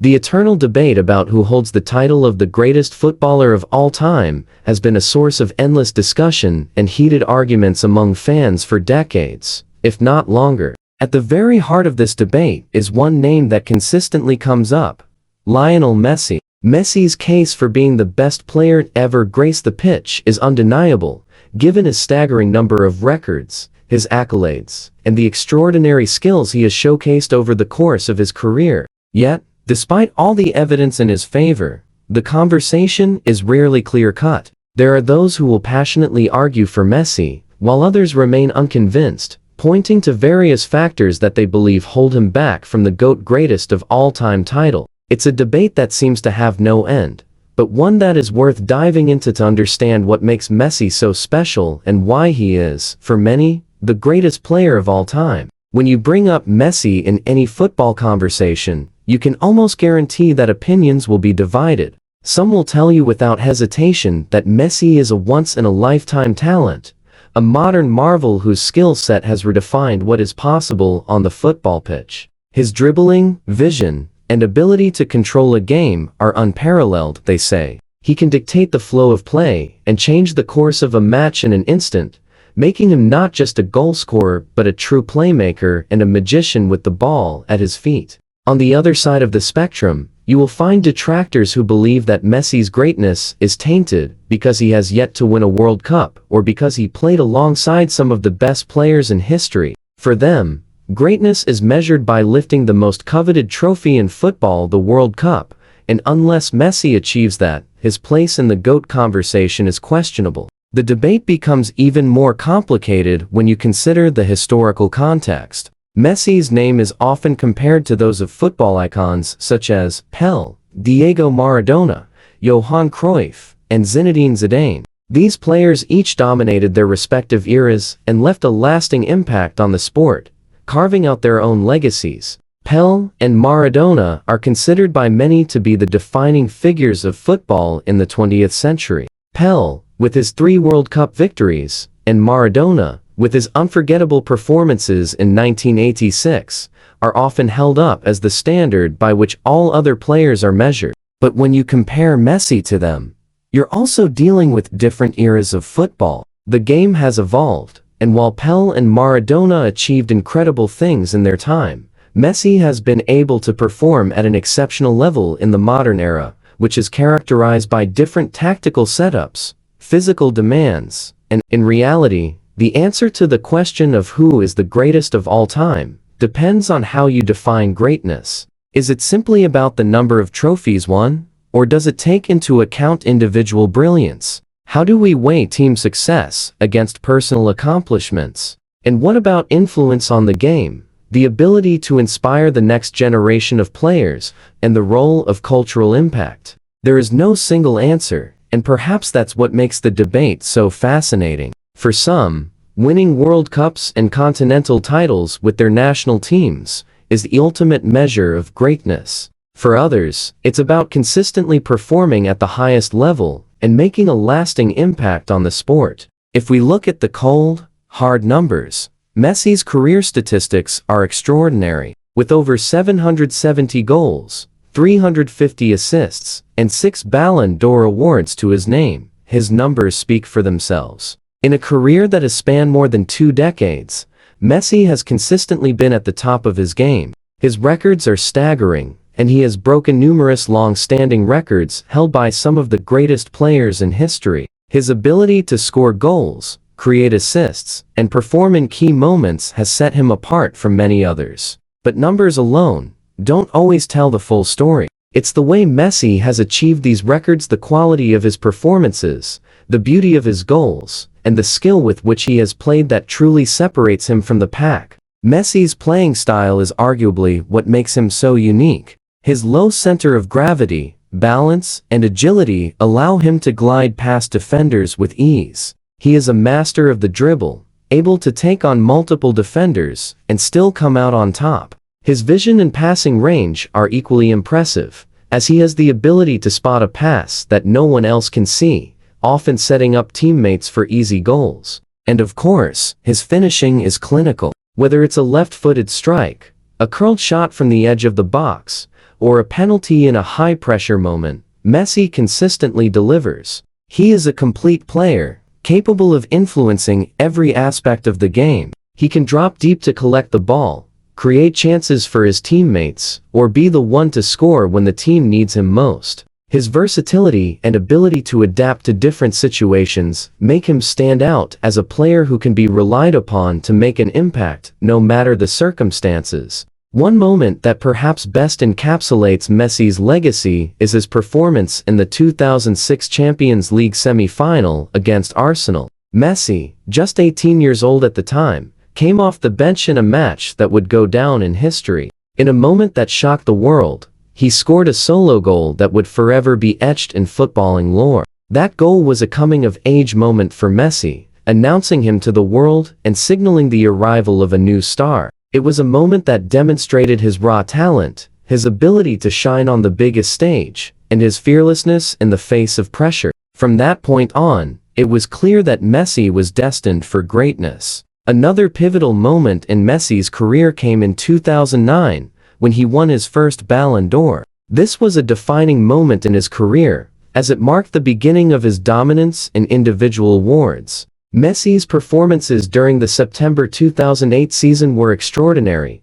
The eternal debate about who holds the title of the greatest footballer of all time has been a source of endless discussion and heated arguments among fans for decades, if not longer. At the very heart of this debate is one name that consistently comes up: Lionel Messi. Messi's case for being the best player ever grace the pitch is undeniable, given his staggering number of records, his accolades, and the extraordinary skills he has showcased over the course of his career. Yet, despite all the evidence in his favor, the conversation is rarely clear-cut. There are those who will passionately argue for Messi, while others remain unconvinced, pointing to various factors that they believe hold him back from the GOAT greatest of all-time title. It's a debate that seems to have no end, but one that is worth diving into to understand what makes Messi so special and why he is, for many, the greatest player of all time. When you bring up Messi in any football conversation, you can almost guarantee that opinions will be divided. Some will tell you without hesitation that Messi is a once-in-a-lifetime talent, a modern marvel whose skill set has redefined what is possible on the football pitch. His dribbling, vision, and ability to control a game are unparalleled, they say. He can dictate the flow of play and change the course of a match in an instant, making him not just a goal scorer but a true playmaker and a magician with the ball at his feet. On the other side of the spectrum, you will find detractors who believe that Messi's greatness is tainted because he has yet to win a World Cup or because he played alongside some of the best players in history. For them, greatness is measured by lifting the most coveted trophy in football, the World Cup, and unless Messi achieves that, his place in the GOAT conversation is questionable. The debate becomes even more complicated when you consider the historical context. Messi's name is often compared to those of football icons such as Pelé, Diego Maradona, Johan Cruyff, and Zinedine Zidane. These players each dominated their respective eras and left a lasting impact on the sport, carving out their own legacies. Pelé and Maradona are considered by many to be the defining figures of football in the 20th century. Pelé, with his 3 World Cup victories, and Maradona, with his unforgettable performances in 1986, are often held up as the standard by which all other players are measured. But when you compare Messi to them, you're also dealing with different eras of football. The game has evolved, and while Pelé and Maradona achieved incredible things in their time, Messi has been able to perform at an exceptional level in the modern era, which is characterized by different tactical setups, physical demands, and, in reality, the answer to the question of who is the greatest of all time depends on how you define greatness. Is it simply about the number of trophies won, or does it take into account individual brilliance? How do we weigh team success against personal accomplishments? And what about influence on the game, the ability to inspire the next generation of players, and the role of cultural impact? There is no single answer, and perhaps that's what makes the debate so fascinating. For some, winning World Cups and continental titles with their national teams is the ultimate measure of greatness. For others, it's about consistently performing at the highest level and making a lasting impact on the sport. If we look at the cold, hard numbers, Messi's career statistics are extraordinary. With over 770 goals, 350 assists, and 6 Ballon d'Or awards to his name, his numbers speak for themselves. In a career that has spanned more than 2 decades, Messi has consistently been at the top of his game. His records are staggering, and he has broken numerous long-standing records held by some of the greatest players in history. His ability to score goals, create assists, and perform in key moments has set him apart from many others. But numbers alone don't always tell the full story. It's the way Messi has achieved these records, the quality of his performances, the beauty of his goals, and the skill with which he has played that truly separates him from the pack. Messi's playing style is arguably what makes him so unique. His low center of gravity, balance, and agility allow him to glide past defenders with ease. He is a master of the dribble, able to take on multiple defenders and still come out on top. His vision and passing range are equally impressive, as he has the ability to spot a pass that no one else can see, often setting up teammates for easy goals. And of course, his finishing is clinical. Whether it's a left-footed strike, a curled shot from the edge of the box, or a penalty in a high-pressure moment, Messi consistently delivers. He is a complete player, capable of influencing every aspect of the game. He can drop deep to collect the ball, create chances for his teammates, or be the one to score when the team needs him most. His versatility and ability to adapt to different situations make him stand out as a player who can be relied upon to make an impact, no matter the circumstances. One moment that perhaps best encapsulates Messi's legacy is his performance in the 2006 Champions League semi-final against Arsenal. Messi, just 18 years old at the time, came off the bench in a match that would go down in history. In a moment that shocked the world, he scored a solo goal that would forever be etched in footballing lore. That goal was a coming-of-age moment for Messi, announcing him to the world and signaling the arrival of a new star. It was a moment that demonstrated his raw talent, his ability to shine on the biggest stage, and his fearlessness in the face of pressure. From that point on, it was clear that Messi was destined for greatness. Another pivotal moment in Messi's career came in 2009, when he won his first Ballon d'Or. This was a defining moment in his career, as it marked the beginning of his dominance in individual awards. Messi's performances during the September 2008 season were extraordinary,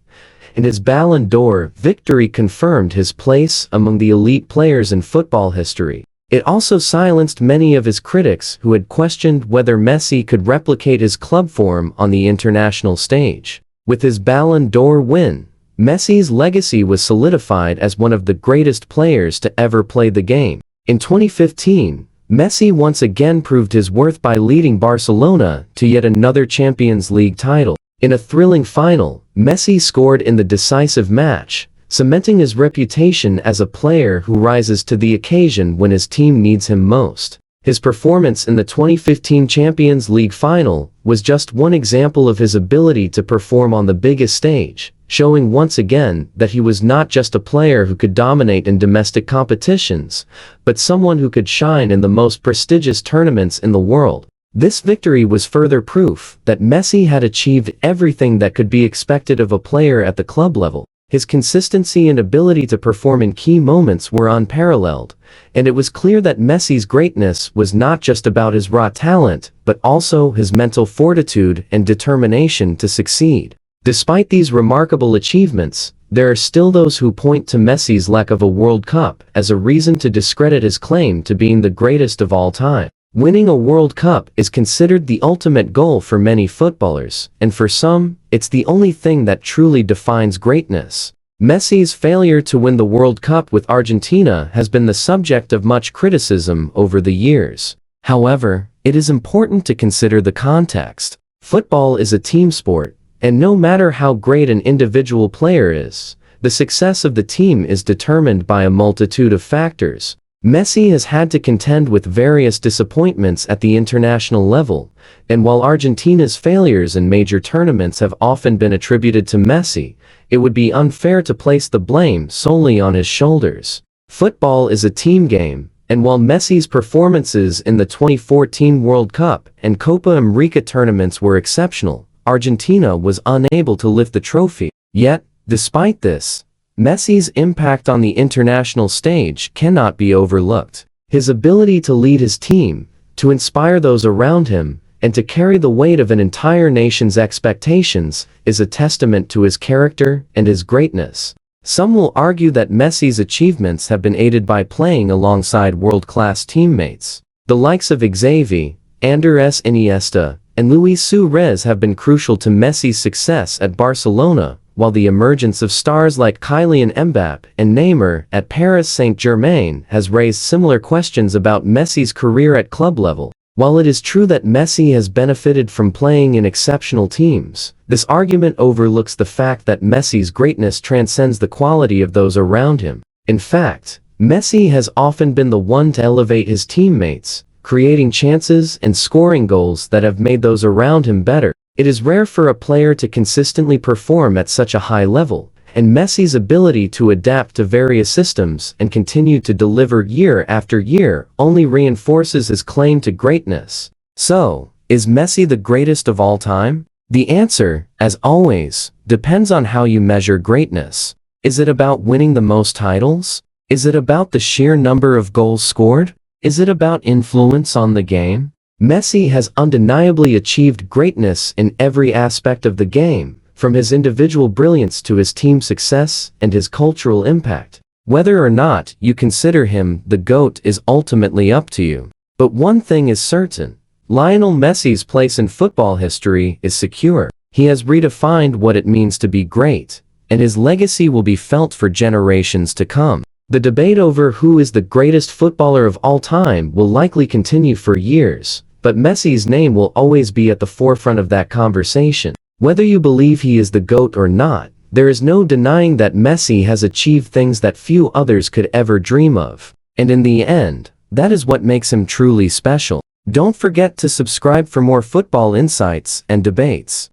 and his Ballon d'Or victory confirmed his place among the elite players in football history. It also silenced many of his critics who had questioned whether Messi could replicate his club form on the international stage. With his Ballon d'Or win, Messi's legacy was solidified as one of the greatest players to ever play the game. In 2015, Messi once again proved his worth by leading Barcelona to yet another Champions League title. In a thrilling final, Messi scored in the decisive match, cementing his reputation as a player who rises to the occasion when his team needs him most. His performance in the 2015 Champions League final was just one example of his ability to perform on the biggest stage, showing once again that he was not just a player who could dominate in domestic competitions, but someone who could shine in the most prestigious tournaments in the world. This victory was further proof that Messi had achieved everything that could be expected of a player at the club level. His consistency and ability to perform in key moments were unparalleled, and it was clear that Messi's greatness was not just about his raw talent, but also his mental fortitude and determination to succeed. Despite these remarkable achievements, there are still those who point to Messi's lack of a World Cup as a reason to discredit his claim to being the greatest of all time. Winning a World Cup is considered the ultimate goal for many footballers, and for some, it's the only thing that truly defines greatness. Messi's failure to win the World Cup with Argentina has been the subject of much criticism over the years. However, it is important to consider the context. Football is a team sport, and no matter how great an individual player is, the success of the team is determined by a multitude of factors. Messi has had to contend with various disappointments at the international level, and while Argentina's failures in major tournaments have often been attributed to Messi, it would be unfair to place the blame solely on his shoulders. Football is a team game, and while Messi's performances in the 2014 World Cup and Copa América tournaments were exceptional, Argentina was unable to lift the trophy. Yet, despite this, Messi's impact on the international stage cannot be overlooked. His ability to lead his team, to inspire those around him, and to carry the weight of an entire nation's expectations is a testament to his character and his greatness. Some will argue that Messi's achievements have been aided by playing alongside world-class teammates. The likes of Xavi, Andrés Iniesta, and Luis Suarez have been crucial to Messi's success at Barcelona, while the emergence of stars like Kylian Mbappé and Neymar at Paris Saint-Germain has raised similar questions about Messi's career at club level. While it is true that Messi has benefited from playing in exceptional teams, this argument overlooks the fact that Messi's greatness transcends the quality of those around him. In fact, Messi has often been the one to elevate his teammates, creating chances and scoring goals that have made those around him better. It is rare for a player to consistently perform at such a high level, and Messi's ability to adapt to various systems and continue to deliver year after year only reinforces his claim to greatness. So, is Messi the greatest of all time? The answer, as always, depends on how you measure greatness. Is it about winning the most titles? Is it about the sheer number of goals scored? Is it about influence on the game? Messi has undeniably achieved greatness in every aspect of the game, from his individual brilliance to his team success and his cultural impact. Whether or not you consider him the GOAT is ultimately up to you. But one thing is certain. Lionel Messi's place in football history is secure. He has redefined what it means to be great, and his legacy will be felt for generations to come. The debate over who is the greatest footballer of all time will likely continue for years, but Messi's name will always be at the forefront of that conversation. Whether you believe he is the GOAT or not, there is no denying that Messi has achieved things that few others could ever dream of. And in the end, that is what makes him truly special. Don't forget to subscribe for more football insights and debates.